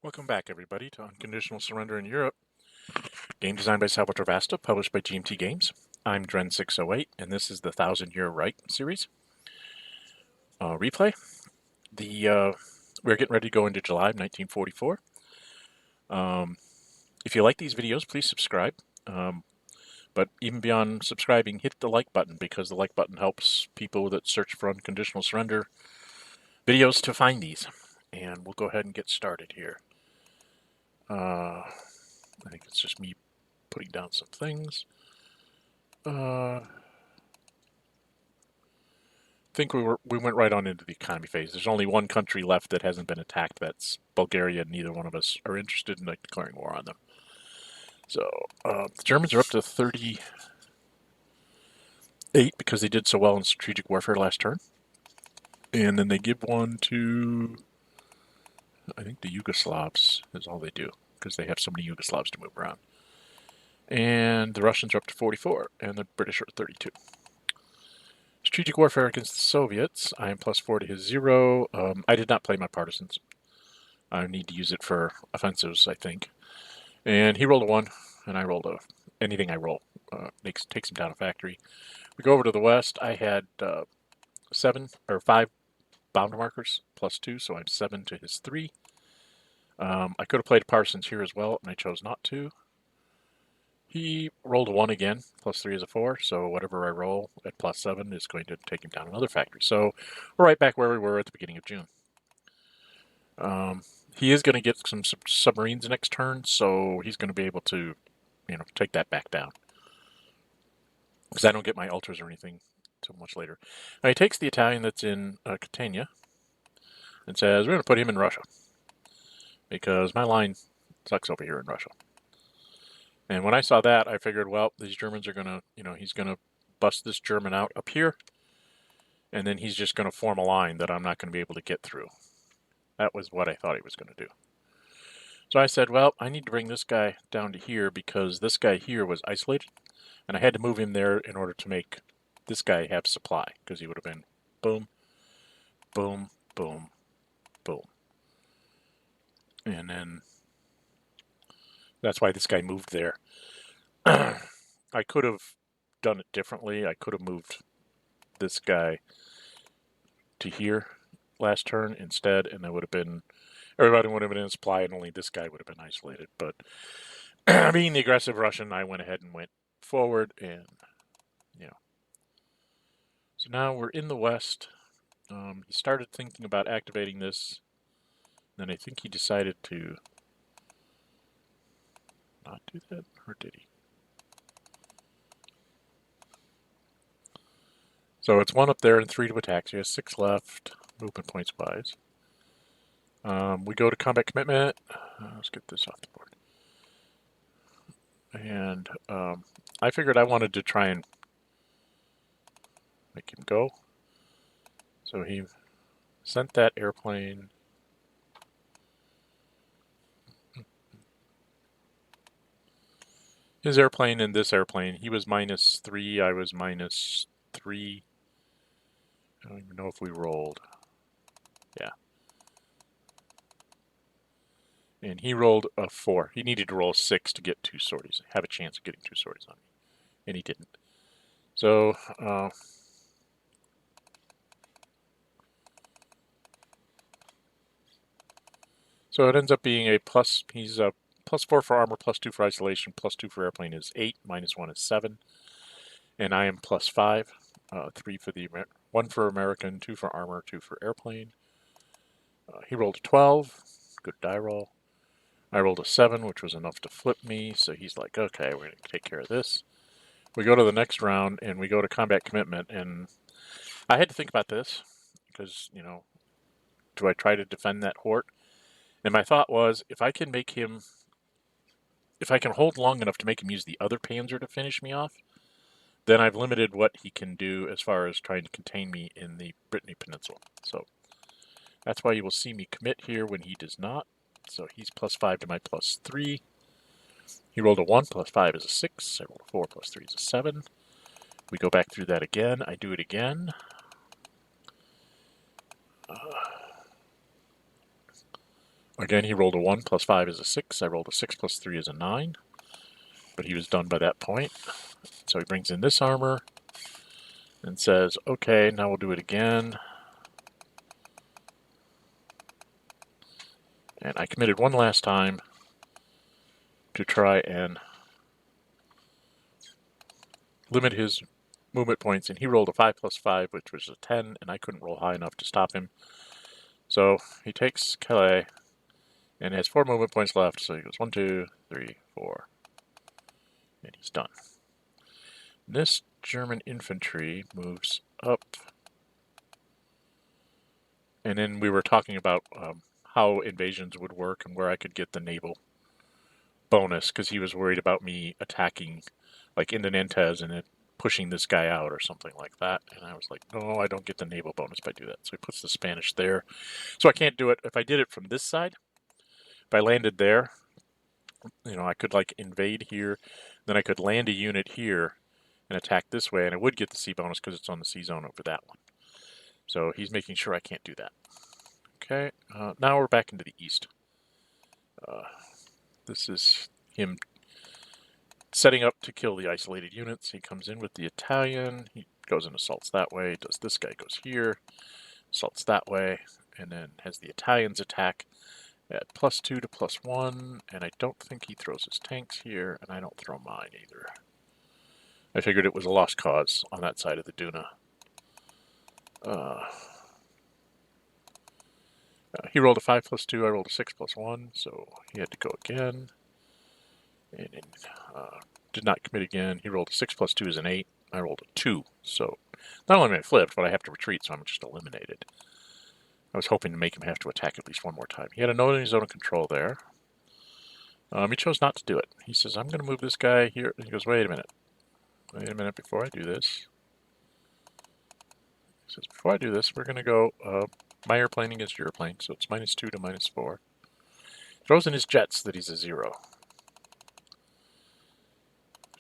Welcome back, everybody, to Unconditional Surrender in Europe. Game designed by Salvatore Vasta, published by GMT Games. I'm Dren608, and this is the Thousand Year Reich series. Replay. We're getting ready to go into July of 1944. If you like these videos, please subscribe. But even beyond subscribing, hit the like button, because the like button helps people that search for Unconditional Surrender videos to find these. And we'll go ahead and get started here. I think it's just me putting down some things. I think we went right on into the economy phase. There's only one country left that hasn't been attacked. That's Bulgaria, and neither one of us are interested in declaring war on them. So the Germans are up to 38 because they did so well in strategic warfare last turn. And then they give one to, I think, the Yugoslavs is all they do, because they have so many Yugoslavs to move around. And the Russians are up to 44, and the British are at 32. Strategic warfare against the Soviets. I am +4 to his 0. I did not play my partisans. I need to use it for offensives, I think. And he rolled a 1, and I rolled a anything I roll takes him down a factory. We go over to the west. I had 5 bound markers +2, so I'm 7 to his 3. I could have played partisans here as well, and I chose not to. He rolled a 1 again, +3 is a 4, so whatever I roll at +7 is going to take him down another factory. So we're right back where we were at the beginning of June. He is going to get some submarines next turn, so he's going to be able to, take that back down. Because I don't get my ultras or anything until much later. Now he takes the Italian that's in Catania and says, we're going to put him in Russia, because my line sucks over here in Russia. And when I saw that, I figured, well, these Germans are going to, he's going to bust this German out up here, and then he's just going to form a line that I'm not going to be able to get through. That was what I thought he was going to do. So I said, well, I need to bring this guy down to here, because this guy here was isolated, and I had to move him there in order to make this guy have supply, because he would have been boom, boom, boom, boom. And then that's why this guy moved there. I could have done it differently. I could have moved this guy to here last turn instead, and that would have been, everybody would have been in supply, and only this guy would have been isolated. But being the aggressive Russian, I went ahead and went forward, and so now we're in the west. He started thinking about activating this, then I think he decided to not do that, or did he? So it's 1 up there and 3 to attack. So he has 6 left, movement points wise. We go to combat commitment. Let's get this off the board. And I figured I wanted to try and make him go. So he sent that airplane. His airplane and this airplane, he was -3, I was -3. I don't even know if we rolled. Yeah. And he rolled a 4. He needed to roll a 6 to get 2 sorties, have a chance of getting 2 sorties on me. And he didn't. So, so it ends up being a plus, he's a +4 for armor, +2 for isolation, +2 for airplane is 8, -1 is 7. And I am +5, 3 for the, 1 for American, 2 for armor, 2 for airplane. He rolled a 12, good die roll. I rolled a 7, which was enough to flip me, so he's like, okay, we're going to take care of this. We go to the next round, and we go to combat commitment, and I had to think about this, because, do I try to defend that Hort? And my thought was, if I can hold long enough to make him use the other Panzer to finish me off, then I've limited what he can do as far as trying to contain me in the Brittany Peninsula. So that's why you will see me commit here when he does not. So he's +5 to my +3. He rolled a 1, +5 is a 6. I rolled a 4, +3 is a 7. We go back through that again. I do it again. Again, he rolled a 1 plus 5 is a 6. I rolled a 6 plus 3 is a 9. But he was done by that point. So he brings in this armor and says, okay, now we'll do it again. And I committed one last time to try and limit his movement points, and he rolled a 5 plus 5, which was a 10, and I couldn't roll high enough to stop him. So he takes Calais and has 4 movement points left, so he goes 1, 2, 3, 4, and he's done. This German infantry moves up, and then we were talking about how invasions would work and where I could get the naval bonus, because he was worried about me attacking like into Nantes and it pushing this guy out or something like that. And I was like, no, I don't get the naval bonus if I do that. So he puts the Spanish there. So I can't do it. If I did it from this side, if I landed there, I could like invade here, then I could land a unit here and attack this way, and I would get the sea bonus because it's on the sea zone over that one. So he's making sure I can't do that. Okay, now we're back into the east. This is him setting up to kill the isolated units. He comes in with the Italian. He goes and assaults that way. Does this guy goes here, assaults that way, and then has the Italians attack at +2 to +1. And I don't think he throws his tanks here, and I don't throw mine either. I figured it was a lost cause on that side of the Duna. He rolled a 5 plus 2, I rolled a 6 plus 1, so he had to go again. And did not commit again. He rolled a 6 plus 2 is an 8. I rolled a 2, so not only am I flipped, but I have to retreat, so I'm just eliminated. I was hoping to make him have to attack at least one more time. He had a node in his zone of control there. He chose not to do it. He says, I'm going to move this guy here. And he goes, wait a minute. Wait a minute before I do this. He says, before I do this, we're going to go my airplane against your airplane, so it's -2 to -4. Throws in his jets that he's a 0.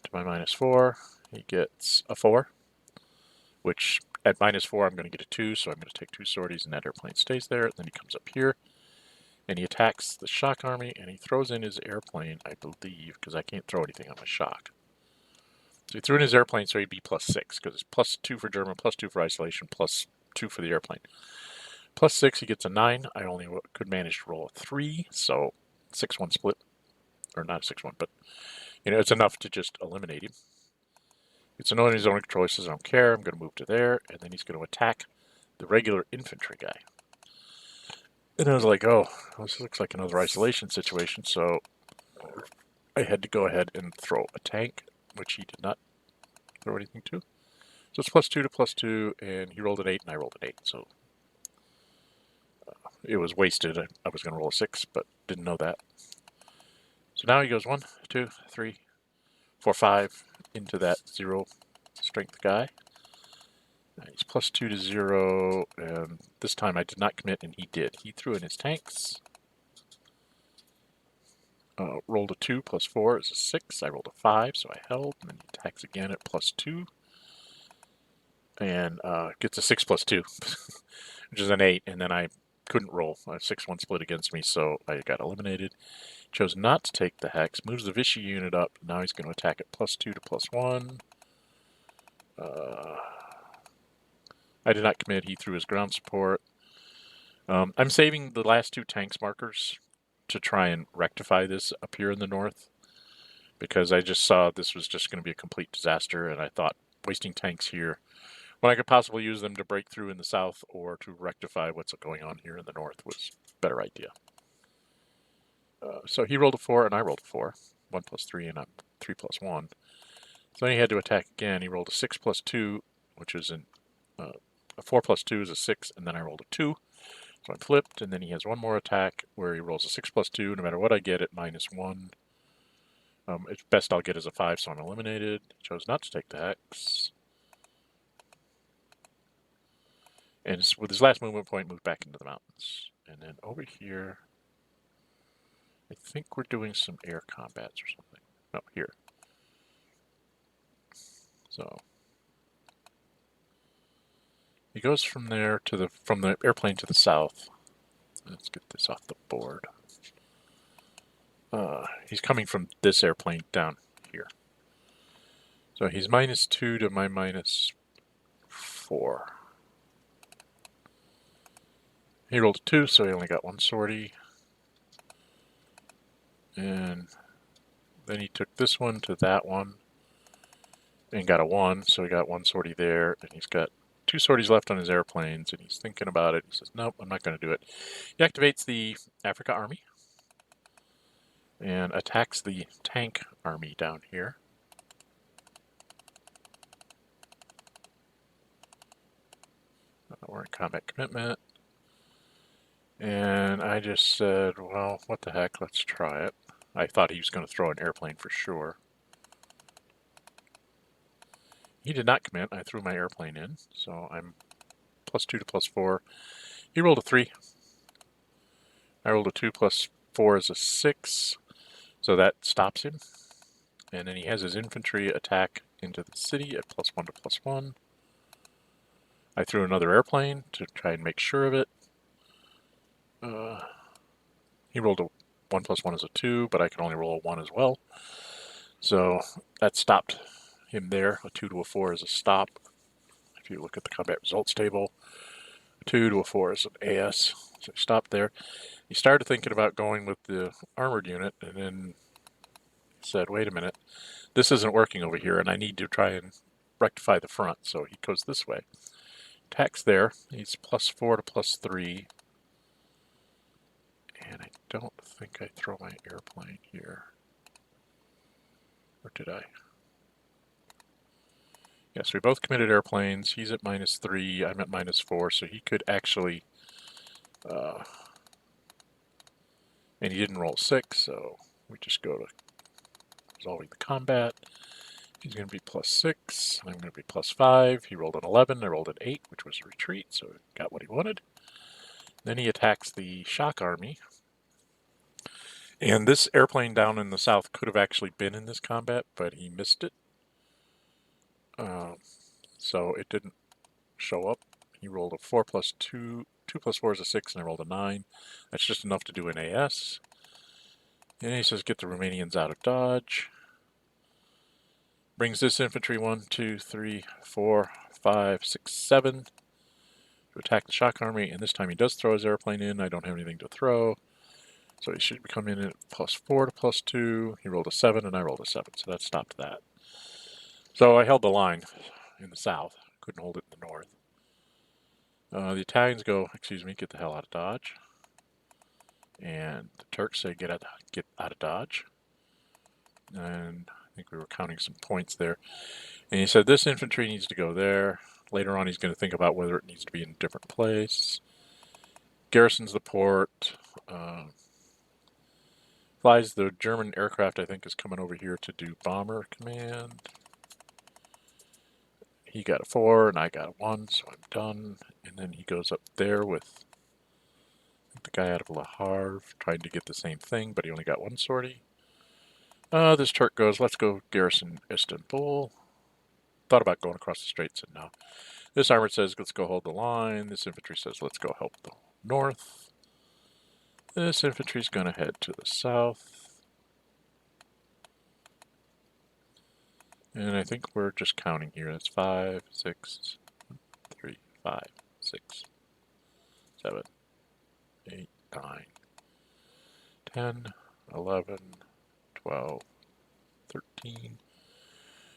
To my -4, he gets a 4, which at -4 I'm going to get a 2, so I'm going to take 2 sorties, and that airplane stays there. Then he comes up here, and he attacks the shock army, and he throws in his airplane, I believe, because I can't throw anything on my shock. So he threw in his airplane, so he'd be +6, because it's +2 for German, +2 for isolation, +2 for the airplane. +6, he gets a 9. I only could manage to roll a 3, so 6-1 split. Or not a 6-1, but it's enough to just eliminate him. It's a node in his own control. He says, I don't care. I'm going to move to there, and then he's going to attack the regular infantry guy. And I was like, oh, this looks like another isolation situation, so I had to go ahead and throw a tank, which he did not throw anything to. So it's +2 to +2, and he rolled an 8, and I rolled an 8, so it was wasted. I was going to roll a 6, but didn't know that. So now he goes 1, 2, 3, 4, 5 into that 0 strength guy. He's +2 to 0, and this time I did not commit, and he did. He threw in his tanks. Rolled a 2 plus 4 is a 6. I rolled a 5, so I held, and then he attacks again at +2. And gets a 6 plus 2, which is an 8, and then I couldn't roll. A 6-1 split against me, so I got eliminated. Chose not to take the hex, moves the Vichy unit up. Now he's going to attack at +2 to +1. I did not commit. He threw his ground support. I'm saving the last 2 tanks markers to try and rectify this up here in the north, because I just saw this was just going to be a complete disaster, and I thought wasting tanks here when I could possibly use them to break through in the south or to rectify what's going on here in the north was a better idea. So he rolled a 4 and I rolled a 4. 1 plus 3 and I'm 3 plus 1. So then he had to attack again. He rolled a 6 plus 2, which is a 4 plus 2 is a 6, and then I rolled a 2. So I'm flipped, and then he has one more attack where he rolls a 6 plus 2. No matter what I get at -1. It's best I'll get is a 5, so I'm eliminated. He chose not to take the hex. And with his last movement point, moved back into the mountains. And then over here, I think we're doing some air combats or something. No, here. So he goes from there to from the airplane to the south. Let's get this off the board. he's coming from this airplane down here. So he's -2 to my -4. He rolled a 2, so he only got 1 sortie. And then he took this one to that one and got a 1, so he got 1 sortie there, and he's got 2 sorties left on his airplanes, and he's thinking about it. He says, nope, I'm not going to do it. He activates the Africa Army and attacks the tank army down here. We're in combat commitment. And I just said, well, what the heck, let's try it. I thought he was going to throw an airplane for sure. He did not commit. I threw my airplane in, so I'm +2 to +4. He rolled a 3. I rolled a 2 + 4 is a 6, so that stops him. And then he has his infantry attack into the city at +1 to +1. I threw another airplane to try and make sure of it. He rolled a 1 + 1 is a 2, but I can only roll a 1 as well. So that stopped him there. A 2 to a 4 is a stop. If you look at the combat results table, a 2 to a 4 is an AS. So he stopped there. He started thinking about going with the armored unit, and then said, wait a minute, this isn't working over here, and I need to try and rectify the front. So he goes this way. Attacks there. He's +4 to +3. And I don't think I throw my airplane here. Or did I? Yes, we both committed airplanes. He's at -3, I'm at -4, so he could actually... and he didn't roll 6, so we just go to resolving the combat. He's going to be +6, and I'm going to be +5. He rolled an 11, I rolled an 8, which was a retreat, so he got what he wanted. Then he attacks the shock army. And this airplane down in the south could have actually been in this combat, but he missed it. So it didn't show up. He rolled a 4 + 2. 2 + 4 is a 6, and I rolled a 9. That's just enough to do an AS. And he says, get the Romanians out of Dodge. Brings this infantry 1, 2, 3, 4, 5, 6, 7 to attack the shock army. And this time he does throw his airplane in. I don't have anything to throw. So he should come in at +4 to +2. He rolled a 7, and I rolled a 7. So that stopped that. So I held the line in the south. Couldn't hold it in the north. The Italians go, excuse me, get the hell out of Dodge. And the Turks say, get out of Dodge. And I think we were counting some points there. And he said, this infantry needs to go there. Later on, he's going to think about whether it needs to be in a different place. Garrisons the port. Flies the German aircraft, I think, is coming over here to do bomber command. He got a 4, and I got a 1, so I'm done. And then he goes up there with the guy out of Le Havre, trying to get the same thing, but he only got 1 sortie. This Turk goes, let's go garrison Istanbul. Thought about going across the straits, and no. This armored says, let's go hold the line. This infantry says, let's go help the north. This infantry's going to head to the south. And I think we're just counting here. That's 5, 6, 3, 5, 6, 7, 8, 9, 10, 11, 12, 13,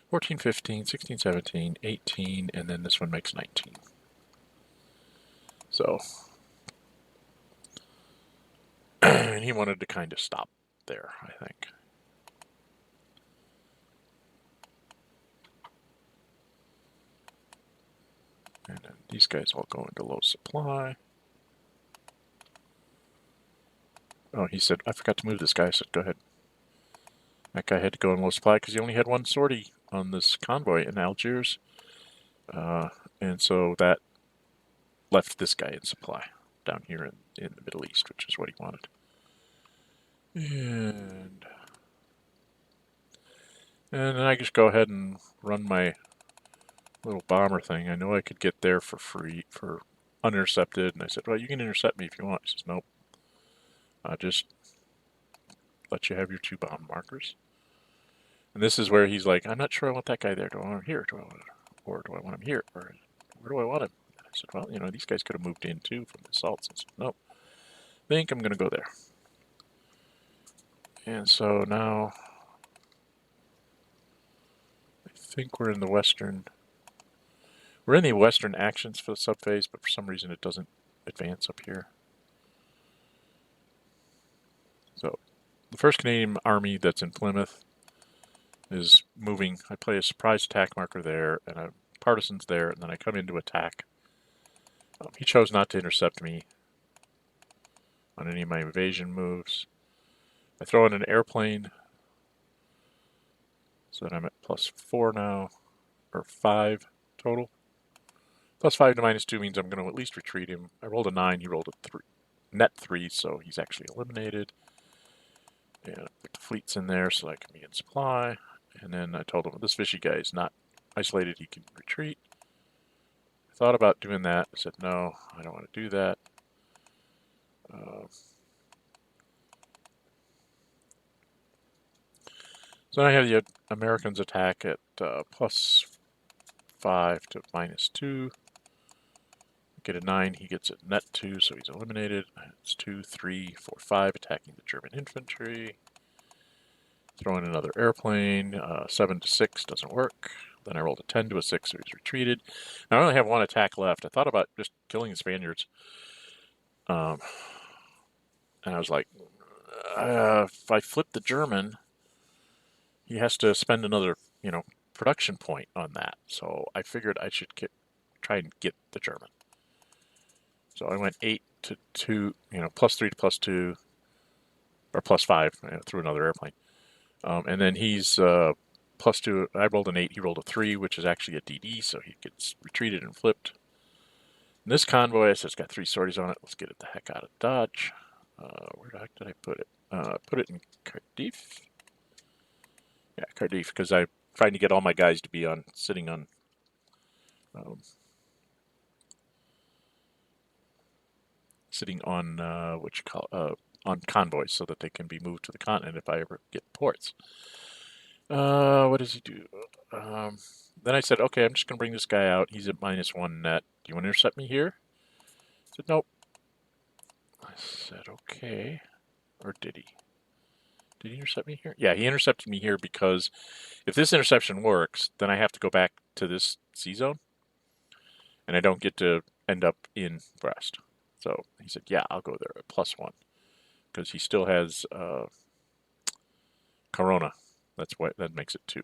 14, 15, 16, 17, 18, and then this one makes 19. So, and he wanted to kind of stop there, I think. And then these guys all go into low supply. Oh, he said, I forgot to move this guy. I said, go ahead. That guy had to go in low supply because he only had 1 sortie on this convoy in Algiers. And so that left this guy in supply down here in the Middle East, which is what he wanted. And then I just go ahead and run my little bomber thing. I know I could get there for free, for unintercepted. And I said, well, you can intercept me if you want. He says, nope. Just let you have your 2 bomb markers. And this is where he's like, I'm not sure I want that guy there. Do I want him here? Or do I want him here? Or where do I want him? I said, well, you know, these guys could have moved in too from the assaults. I said, no, I think I'm going to go there. And so now I think we're in the western actions for the subphase, but for some reason it doesn't advance up here. So the 1st Canadian Army that's in Plymouth is moving. I play a surprise attack marker there, and a partisans there, and then I come in to attack. He chose not to intercept me on any of my invasion moves. I throw in an airplane, so that I'm at +4 now, or 5 total. +5 to -2 means I'm going to at least retreat him. I rolled a 9, he rolled a 3, net 3, so he's actually eliminated. And I put the fleets in there so I can be in supply. And then I told him, this Vichy guy is not isolated, he can retreat. I thought about doing that. I said, no, I don't want to do that. So I have the Americans attack at +5 to -2. Get a 9, he gets a net 2, so he's eliminated. It's 2, 3, 4, 5, attacking the German infantry. Throw in another airplane. 7 to 6 doesn't work. Then I rolled a 10 to a 6, so he's retreated. Now I only have 1 attack left. I thought about just killing the Spaniards. And I was like, if I flip the German, he has to spend another, production point on that. So I figured I should try and get the German. So I went 8 to 2, +3 to +2, or +5, through another airplane. And then he's +2. I rolled an 8, he rolled a 3, which is actually a DD, so he gets retreated and flipped. And this convoy, it's got 3 sorties on it. Let's get it the heck out of Dodge. Where the heck did I put it? Put it in Cardiff. Yeah, Cardiff, because I'm trying to get all my guys to be sitting on on convoys, so that they can be moved to the continent if I ever get ports. What does he do? Then I said, okay, I'm just going to bring this guy out. He's at -1 net. Do you want to intercept me here? I said, nope. I said, okay. Or did he? Did he intercept me here? Yeah, he intercepted me here because if this interception works, then I have to go back to this C zone, and I don't get to end up in Brest. So he said, yeah, I'll go there at +1, because he still has Corona. That makes it 2.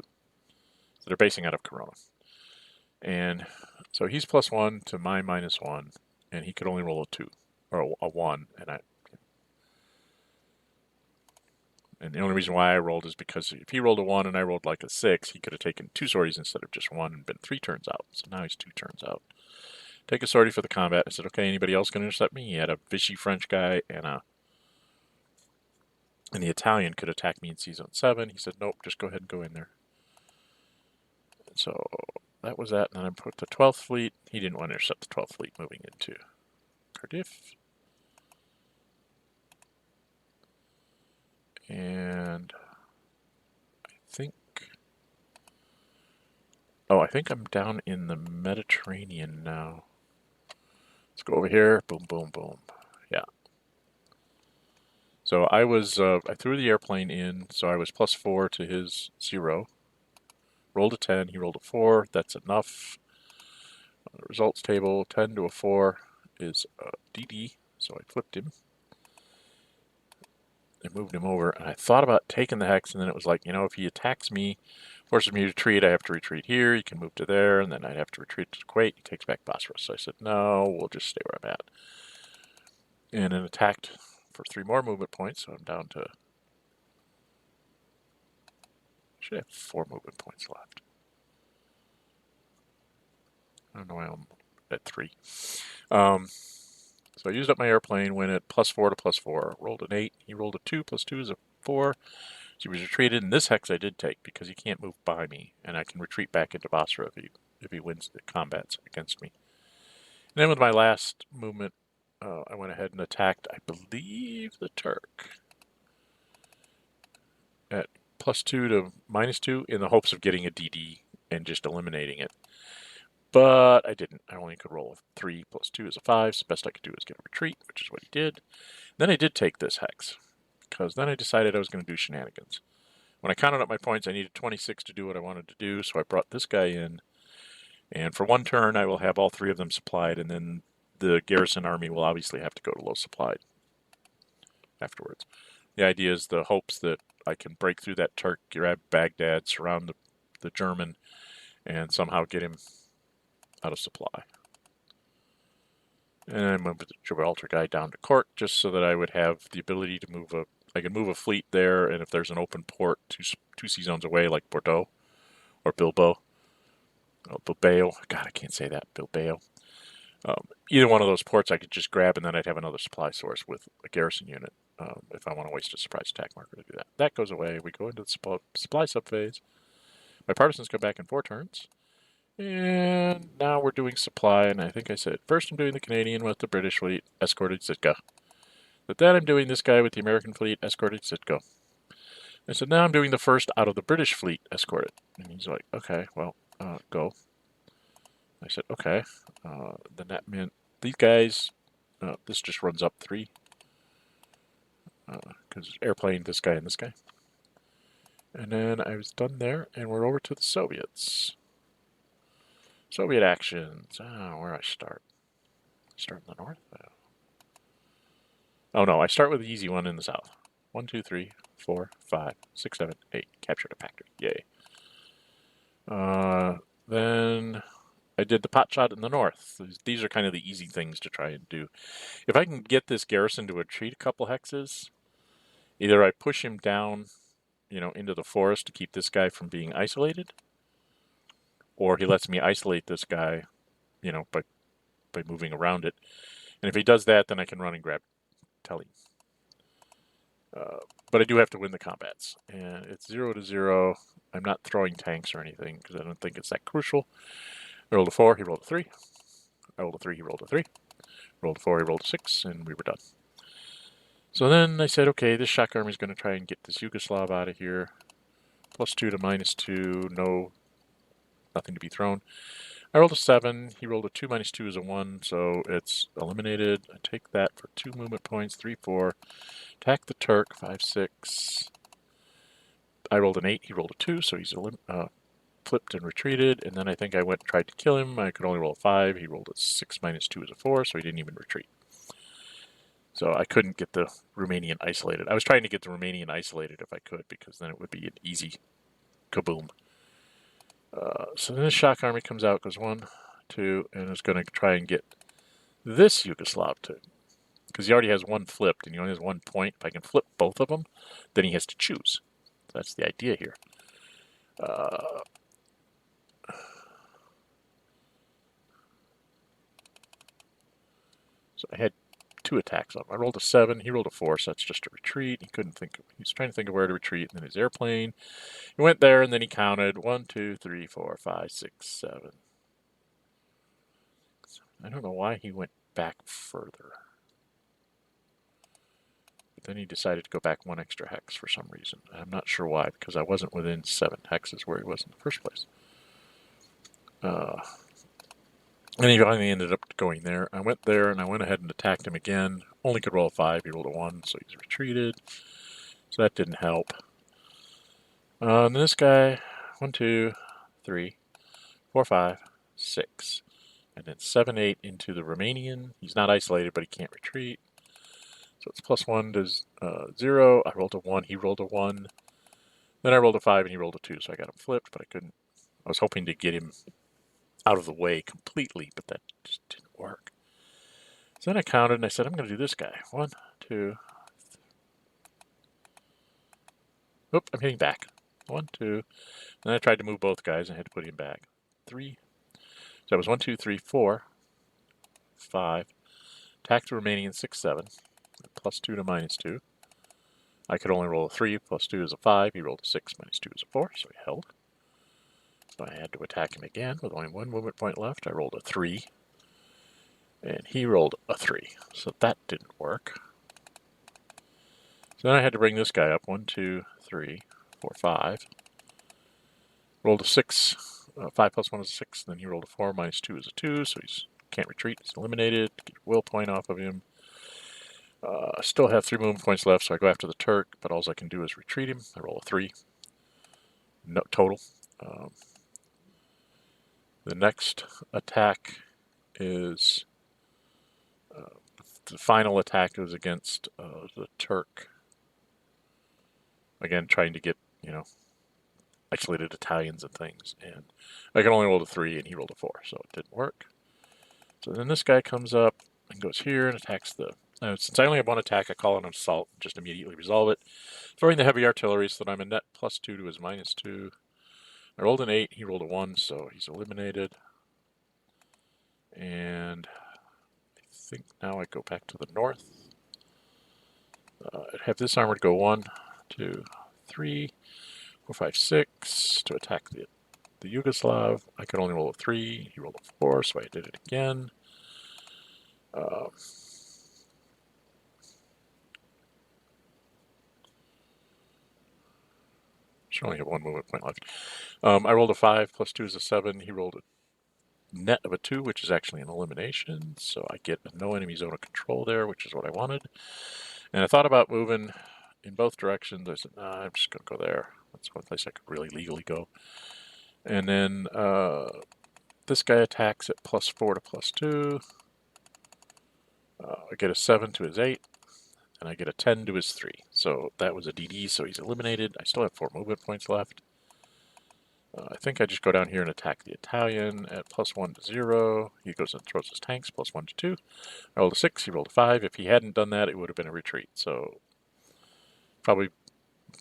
So they're basing out of Corona. And so he's +1 to my -1, and he could only roll a 2 or a 1, and the only reason why I rolled is because if he rolled a 1 and I rolled like a 6, he could have taken 2 sorties instead of just 1 and been 3 turns out. So now he's 2 turns out. Take a sortie for the combat. I said, okay, anybody else going to intercept me? He had a Vichy French guy and the Italian could attack me in C-Zone 7. He said, nope, just go ahead and go in there. And so that was that. And then I put the 12th Fleet. He didn't want to intercept the 12th Fleet moving into Cardiff. And I think I'm down in the Mediterranean now. Let's go over here. Boom, boom, boom. Yeah. So I threw the airplane in, so I was +4 to his 0. Rolled a 10, he rolled a 4. That's enough. Results table, 10 to a 4 is DD, so I flipped him. I moved him over, and I thought about taking the hex, and then it was like, if he attacks me, forces me to retreat, I have to retreat here, he can move to there, and then I'd have to retreat to Kuwait, he takes back Bosphorus. So I said, no, we'll just stay where I'm at. And then attacked for 3 more movement points, so I'm down to, should have 4 movement points left. I don't know why I'm at 3. So I used up my airplane, went at +4 to +4, rolled an 8, he rolled a 2, +2 is a 4. She was retreated, and this hex I did take because he can't move by me, and I can retreat back into Basra if he wins the combats against me. And then with my last movement, I went ahead and attacked, I believe, the Turk. +2 to -2 in the hopes of getting a DD and just eliminating it. But I didn't. I only could roll a 3 +2 is a 5, so the best I could do is get a retreat, which is what he did. Then I did take this hex, because then I decided I was going to do shenanigans. When I counted up my points, I needed 26 to do what I wanted to do, so I brought this guy in. And for one turn, I will have all 3 of them supplied, and then the garrison army will obviously have to go to low supplied afterwards. The idea is the hopes that I can break through that Turk, grab Baghdad, surround the German, and somehow get him out of supply. And I moved the Gibraltar guy down to court just so that I would have the ability to move I could move a fleet there, and if there's an open port 2 sea zones away, like Bordeaux or Bilbao, Bilbao, God, I can't say that, Bilbao. Either one of those ports I could just grab, and then I'd have another supply source with a garrison unit if I want to waste a surprise attack marker to do that. That goes away. We go into the supply subphase. My partisans come back in 4 turns. And now we're doing supply, and I think I said, first I'm doing the Canadian with the British fleet, escorted Sitka. But then I'm doing this guy with the American fleet, escorted Sitka. I said, now I'm doing the first out of the British fleet, escorted. And he's like, okay, well, go. I said, okay. Then that meant these guys, this just runs up 3. Because airplane, this guy and this guy. And then I was done there, and we're over to the Soviets. Soviet actions. Where do I start? Start in the north? Oh no, I start with the easy one in the south. 1, 2, 3, 4, 5, 6, 7, 8. Captured a factory. Yay. Then I did the pot shot in the north. These are kind of the easy things to try and do. If I can get this garrison to retreat a couple hexes, either I push him down, into the forest to keep this guy from being isolated, or he lets me isolate this guy, by moving around it. And if he does that, then I can run and grab Telly. But I do have to win the combats. And it's 0 to 0. I'm not throwing tanks or anything because I don't think it's that crucial. I rolled a 4, he rolled a 3. I rolled a 3, he rolled a 3. Rolled a 4, he rolled a 6, and we were done. So then I said, okay, this shock army is going to try and get this Yugoslav out of here. +2 to -2, nothing to be thrown. I rolled a 7, he rolled a 2, -2 is a 1, so it's eliminated. I take that for 2 movement points, 3, 4. Attack the Turk, 5, 6. I rolled an 8, he rolled a 2, so he's flipped and retreated, and then I think I went and tried to kill him. I could only roll a 5, he rolled a 6, -2 is a 4, so he didn't even retreat. So I couldn't get the Romanian isolated. I was trying to get the Romanian isolated if I could, because then it would be an easy kaboom. So then the shock army comes out, goes 1, 2, and is going to try and get this Yugoslav to, because he already has 1 flipped, and he only has 1 point. If I can flip both of them, then he has to choose. So that's the idea here. So I had 2 attacks on him. I rolled a 7, he rolled a 4, so that's just a retreat. He was trying to think of where to retreat, and then his airplane. He went there, and then he counted 1, 2, 3, 4, 5, 6, 7. I don't know why he went back further. But then he decided to go back 1 extra hex for some reason. I'm not sure why, because I wasn't within 7 hexes where he was in the first place. And he finally ended up going there. I went there, and I went ahead and attacked him again. Only could roll a 5. He rolled a 1, so he's retreated. So that didn't help. And this guy, 1, 2, 3, 4, 5, 6. And then 7, 8 into the Romanian. He's not isolated, but he can't retreat. So it's +1 to 0. I rolled a 1, he rolled a 1. Then I rolled a 5, and he rolled a 2, so I got him flipped, but I couldn't. I was hoping to get him out of the way completely, but that just didn't work. So then I counted, and I said, I'm going to do this guy. 1, 2. Oop, I'm hitting back. 1, 2. Then I tried to move both guys, and I had to put him back. 3. So that was 1, 2, 3, 4, 5. Attack the Romanian 6, 7. +2 to -2. I could only roll a 3. +2 is a 5. He rolled a 6. -2 is a 4, so he held. So I had to attack him again with only 1 movement point left. I rolled a 3. And he rolled a 3. So that didn't work. So then I had to bring this guy up. 1, 2, 3, 4, 5. Rolled a 6. 5 plus 1 is a 6. Then he rolled a 4. Minus 2 is a 2. So he can't retreat. He's eliminated. Get a will point off of him. I still have 3 movement points left, so I go after the Turk, but all I can do is retreat him. I roll a 3. No, total. The next attack is... the final attack is against the Turk. Again, trying to get, isolated Italians and things. And I can only roll a 3, and he rolled a 4, so it didn't work. So then this guy comes up and goes here and attacks the... since I only have 1 attack, I call an assault and just immediately resolve it. Throwing the heavy artillery so that I'm a net +2 to his -2. I rolled an 8, he rolled a 1, so he's eliminated. And I think now I go back to the north. I'd have this armored go 1, 2, 3, 4, 5, 6 to attack the Yugoslav. I could only roll a 3. He rolled a 4, so I did it again. Should only have 1 movement point left. I rolled a 5, +2 is a 7. He rolled a net of a 2, which is actually an elimination. So I get no enemy zone of control there, which is what I wanted. And I thought about moving in both directions. I said, nah, I'm just going to go there. That's one place I could really legally go. And then this guy attacks at +4 to +2. I get a 7 to his 8. And I get a 10 to his 3. So that was a DD, so he's eliminated. I still have 4 movement points left. I think I just go down here and attack the Italian at +1 to 0. He goes and throws his tanks, +1 to 2. I rolled a 6, he rolled a 5. If he hadn't done that, it would have been a retreat. So probably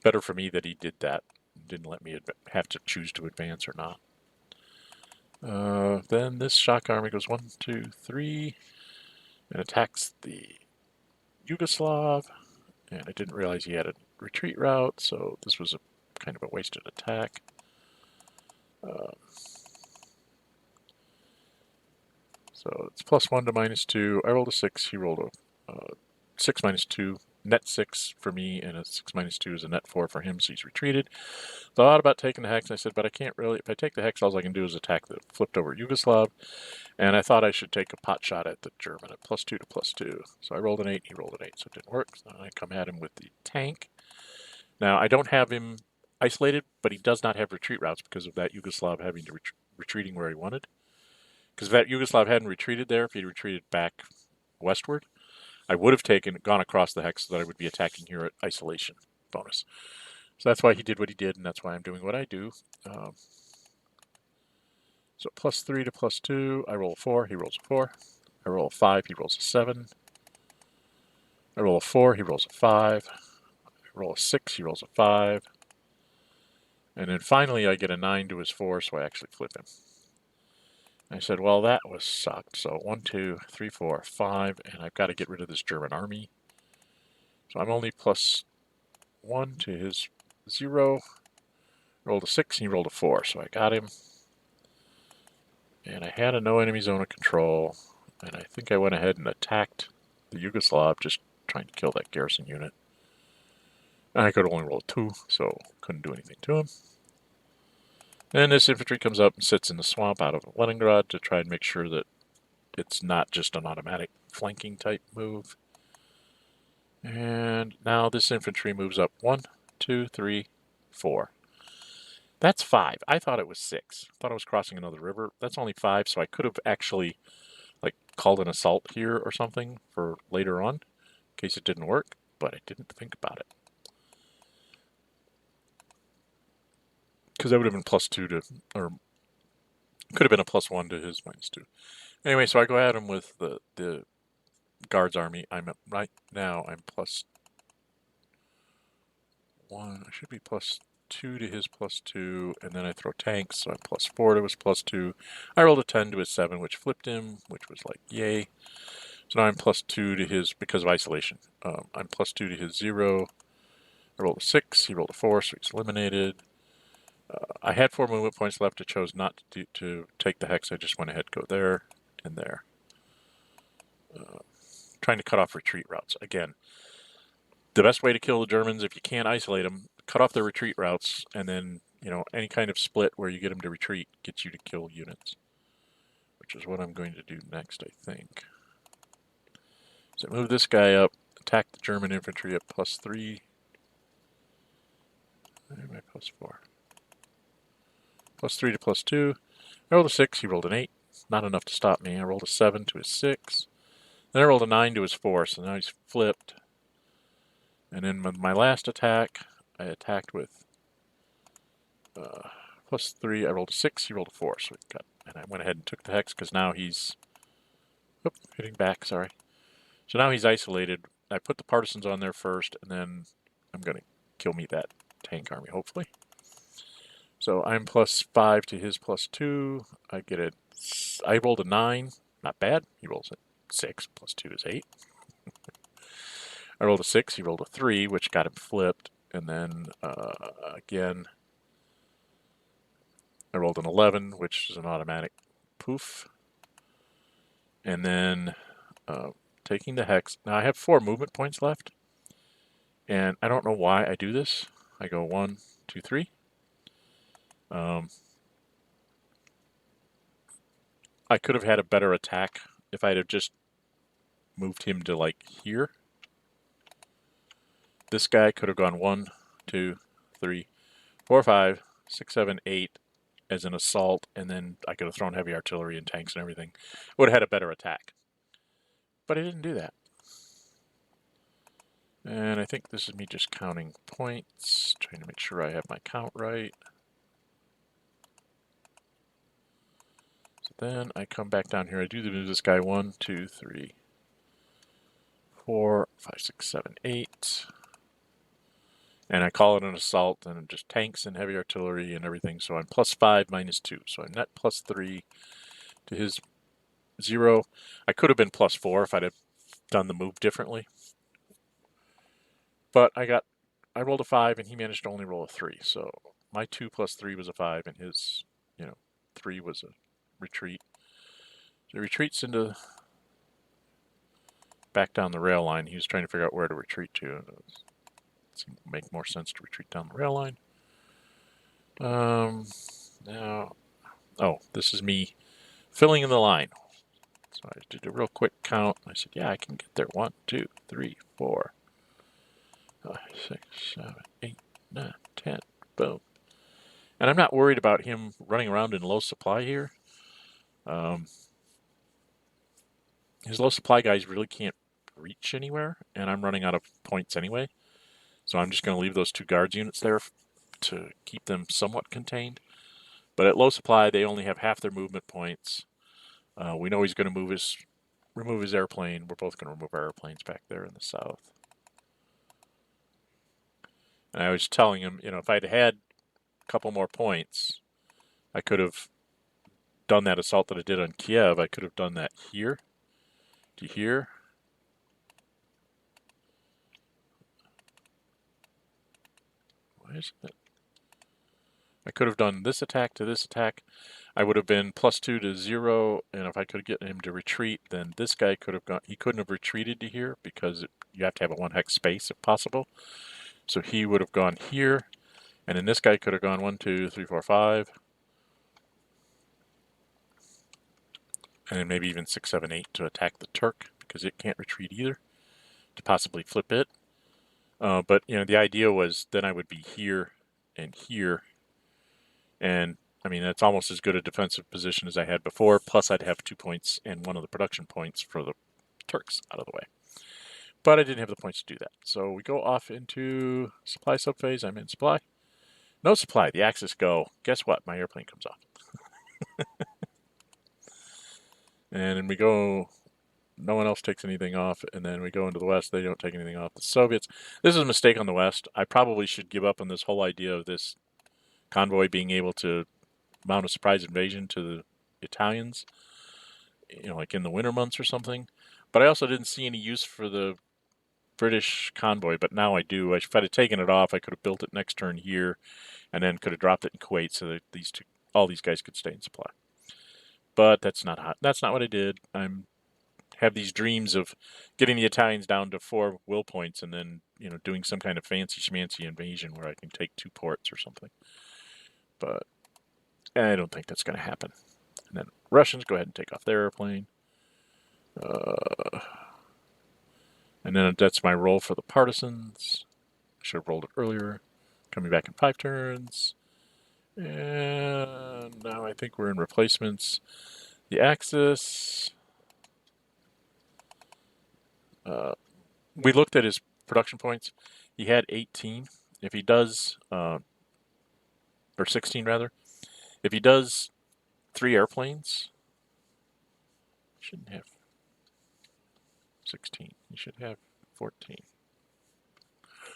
better for me that he did that. Didn't let me have to choose to advance or not. Then this shock army goes 1, 2, 3 and attacks the Yugoslav, and I didn't realize he had a retreat route, so this was a kind of a wasted attack. So it's +1 to -2. I rolled a 6. He rolled a 6 -2. Net 6 for me, and a 6 -2 is a net 4 for him, so he's retreated. Thought about taking the Hex, and I said, but I can't really. If I take the Hex, all I can do is attack the flipped over Yugoslav. And I thought I should take a pot shot at the German at +2 to +2. So I rolled an 8, he rolled an 8, so it didn't work. So I come at him with the tank. Now, I don't have him isolated, but he does not have retreat routes because of that Yugoslav having to retreating where he wanted. Because if that Yugoslav hadn't retreated there, if he'd retreated back westward, I would have gone across the Hex so that I would be attacking here at isolation bonus. So that's why he did what he did, and that's why I'm doing what I do. So +3 to +2, I roll a 4, he rolls a 4. I roll a 5, he rolls a 7. I roll a 4, he rolls a 5. I roll a 6, he rolls a 5. And then finally I get a 9 to his 4, so I actually flip him. And I said, well, that was sucked. So 1, 2, 3, 4, 5, and I've got to get rid of this German army. So I'm only +1 to his 0. Rolled a 6, and he rolled a 4, so I got him. And I had a no enemy zone of control, and I think I went ahead and attacked the Yugoslav, just trying to kill that garrison unit. And I could only roll a 2, so couldn't do anything to him. And this infantry comes up and sits in the swamp out of Leningrad to try and make sure that it's not just an automatic flanking type move. And now this infantry moves up 1, 2, 3, 4. That's 5. I thought it was 6. I thought I was crossing another river. That's only 5, so I could have actually called an assault here or something for later on, in case it didn't work, but I didn't think about it. Because that would have been +2 to, or could have been a +1 to his -2. Anyway, so I go at him with the Guards army. Right now I'm +1. I should be +2 to his +2, and then I throw tanks, so I'm +4 to his +2. I rolled a 10 to his 7, which flipped him, which was like, yay. So now I'm +2 to his, because of isolation. I'm +2 to his 0. I rolled a 6, he rolled a 4, so he's eliminated. I had 4 movement points left. I chose not to take the Hex. I just went ahead, go there and there. Trying to cut off retreat routes. Again, the best way to kill the Germans, if you can't isolate them, cut off their retreat routes, and then, you know, any kind of split where you get them to retreat gets you to kill units, which is what I'm going to do next, I think. So move this guy up, attack the German infantry at +3. Where am I +4? +3 to +2. I rolled a 6, he rolled an 8. Not enough to stop me. I rolled a 7 to his 6. Then I rolled a 9 to his 4, so now he's flipped. And then with my last attack, I attacked with +3. I rolled a 6, he rolled a 4. So and I went ahead and took the hex because now he's hitting back, sorry. So now he's isolated. I put the partisans on there first, and then I'm going to kill me that tank army, hopefully. So I'm +5 to his +2. I rolled a 9. Not bad. He rolls a 6. +2 is 8. I rolled a 6. He rolled a 3, which got him flipped. And then, again, I rolled an 11, which is an automatic poof. And then taking the hex. Now I have 4 movement points left. And I don't know why I do this. I go 1, 2, 3. I could have had a better attack if I'd have just moved him to like here. This guy could have gone 1, 2, 3, 4, 5, 6, 7, 8 as an assault, and then I could have thrown heavy artillery and tanks and everything. Would have had a better attack. But I didn't do that. And I think this is me just counting points, trying to make sure I have my count right. So then I come back down here. I do move this guy 1, 2, 3, 4, 5, 6, 7, 8. And I call it an assault, and just tanks and heavy artillery and everything. So I'm +5 minus 2. So I'm net +3 to his 0. I could have been +4 if I'd have done the move differently. But I rolled a 5, and he managed to only roll a 3. So my 2 + 3 was a 5, and his, 3 was a retreat. So he retreats into back down the rail line. He was trying to figure out where to retreat to. It seemed to make more sense to retreat down the rail line. Now, this is me filling in the line. So I did a real quick count. I said, yeah, I can get there. 1, 2, 3, 4, 5, 6, 7, 8, 9, 10. Boom. And I'm not worried about him running around in low supply here. His low supply guys really can't reach anywhere, and I'm running out of points anyway. So I'm just going to leave those 2 guards units there to keep them somewhat contained. But at low supply, they only have half their movement points. We know he's going to remove his airplane. We're both going to remove our airplanes back there in the south. And I was telling him, if I'd had a couple more points, I could have done that assault that I did on Kiev. I could have done that here to here. Why is it? I could have done this attack to this attack. I would have been +2 to 0, and if I could get him to retreat, then this guy could have gone. He couldn't have retreated to here because you have to have a 1 hex space if possible. So he would have gone here, and then this guy could have gone 1, 2, 3, 4, 5. And then maybe even 6, 7, 8 to attack the Turk, because it can't retreat either, to possibly flip it. But, the idea was then I would be here and here. And, that's almost as good a defensive position as I had before, plus I'd have 2 points and 1 of the production points for the Turks out of the way. But I didn't have the points to do that. So we go off into supply subphase. I'm in supply. No supply. The Axis go. Guess what? My airplane comes off. And then we go, no one else takes anything off, and then we go into the west, they don't take anything off. The Soviets, this is a mistake on the west. I probably should give up on this whole idea of this convoy being able to mount a surprise invasion to the Italians, like in the winter months or something. But I also didn't see any use for the British convoy, but now I do. If I'd have taken it off, I could have built it next turn here, and then could have dropped it in Kuwait so that all these guys could stay in supply. But that's not what I did. I have these dreams of getting the Italians down to 4 will points and then, doing some kind of fancy schmancy invasion where I can take 2 ports or something. But I don't think that's going to happen. And then Russians go ahead and take off their airplane. And then that's my roll for the partisans. I should have rolled it earlier. Coming back in 5 turns. And now I think we're in replacements. The Axis. We looked at his production points. He had 18. If he does, or 16 rather. If he does 3 airplanes, he shouldn't have 16. He should have 14.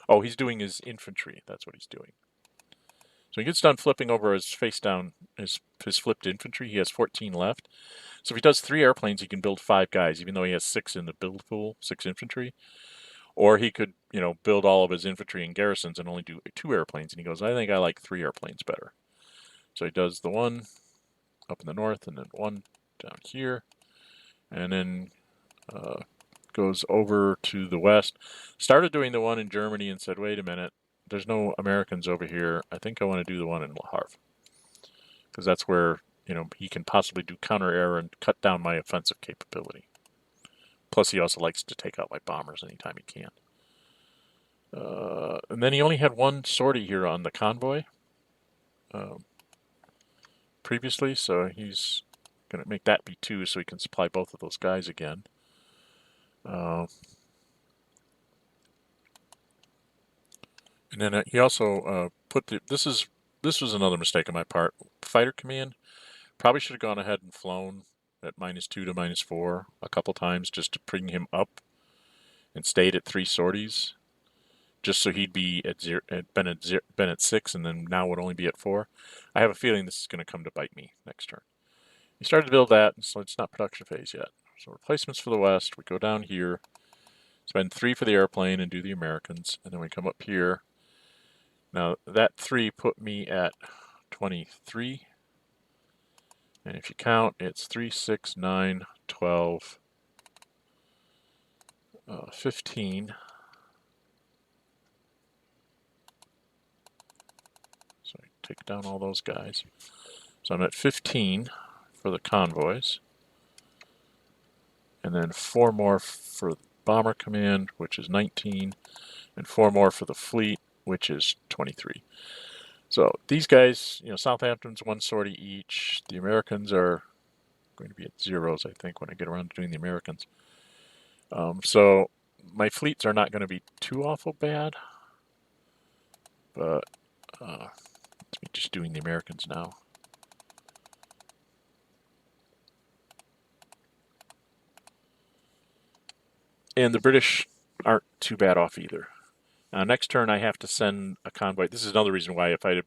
Oh, he's doing his infantry. That's what he's doing. So he gets done flipping over his face down, his flipped infantry. He has 14 left. So if he does 3 airplanes, he can build 5 guys, even though he has 6 in the build pool, 6 infantry. Or he could, build all of his infantry and garrisons and only do 2 airplanes. And he goes, I think I like 3 airplanes better. So he does the one up in the north and then one down here. And then goes over to the west. Started doing the one in Germany and said, wait a minute, there's no Americans over here. I think I want to do the one in Le Havre. Because that's where, he can possibly do counter-air and cut down my offensive capability. Plus, he also likes to take out my bombers anytime he can. And then he only had 1 sortie here on the convoy previously, so he's going to make that be 2 so he can supply both of those guys again. And then he also put this was another mistake on my part. Fighter command, probably should have gone ahead and flown at -2 to -4 a couple times just to bring him up, and stayed at 3 sorties, just so he'd be at been at 6, and then now would only be at 4. I have a feeling this is going to come to bite me next turn. He started to build that, so it's not production phase yet. So replacements for the West, we go down here, spend 3 for the airplane and do the Americans, and then we come up here. Now that 3 put me at 23. And if you count, it's 3, 6, 9, 12, 15. So I take down all those guys. So I'm at 15 for the convoys. And then 4 more for the bomber command, which is 19. And 4 more for the fleet, which is 23. So these guys, Southampton's 1 sortie each. The Americans are going to be at 0s, I think, when I get around to doing the Americans. So my fleets are not going to be too awful bad. But it's me just doing the Americans now. And the British aren't too bad off either. Next turn I have to send a convoy. This is another reason why if I had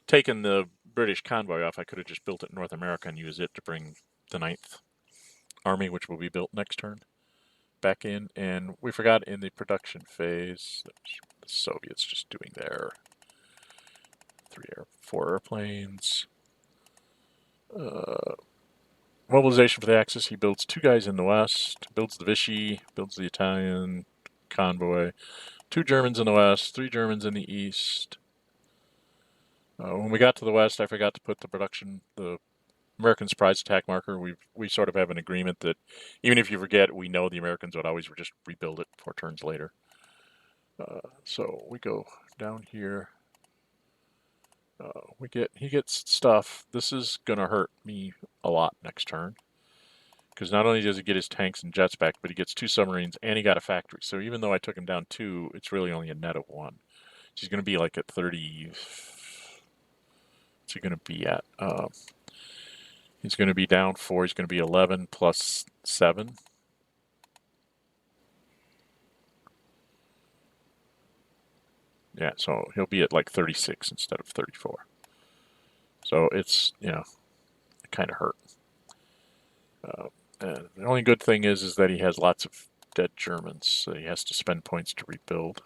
taken the British convoy off, I could have just built it in North America and used it to bring the 9th Army, which will be built next turn, back in. And we forgot in the production phase, the Soviets just doing their 4 airplanes. Mobilization for the Axis, he builds 2 guys in the west, builds the Vichy, builds the Italian convoy, 2 Germans in the west, 3 Germans in the east. When we got to the west, I forgot to put the American surprise attack marker. We sort of have an agreement that even if you forget, we know the Americans would always just rebuild it 4 turns later. So we go down here. He gets stuff. This is gonna hurt me a lot next turn, because not only does he get his tanks and jets back, but he gets 2 submarines and he got a factory. So even though I took him down 2, it's really only a net of 1. So he's gonna be like at 30. What's he gonna be at? He's gonna be down 4. He's gonna be 11 plus 7. Yeah, so he'll be at like 36 instead of 34. So it's, it kind of hurt. The only good thing is that he has lots of dead Germans, so he has to spend points to rebuild.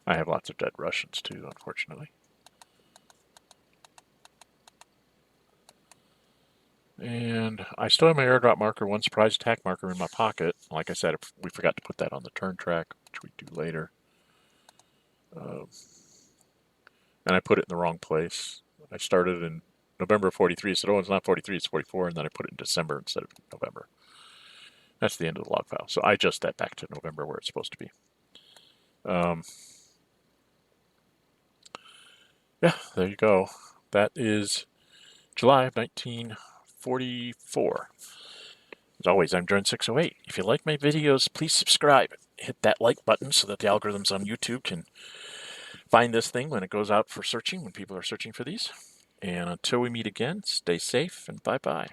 I have lots of dead Russians too, unfortunately. And I still have my airdrop marker, one surprise attack marker in my pocket. Like I said, we forgot to put that on the turn track, which we do later. And I put it in the wrong place. I started in November of 43. I said, oh, it's not 43, it's 44. And then I put it in December instead of November. That's the end of the log file. So I adjust that back to November where it's supposed to be. Yeah, there you go. That is July of 1944. As always, I'm Jordan608. If you like my videos, please subscribe. Hit that like button so that the algorithms on YouTube can find this thing when it goes out for searching, when people are searching for these. And until we meet again, stay safe and bye-bye.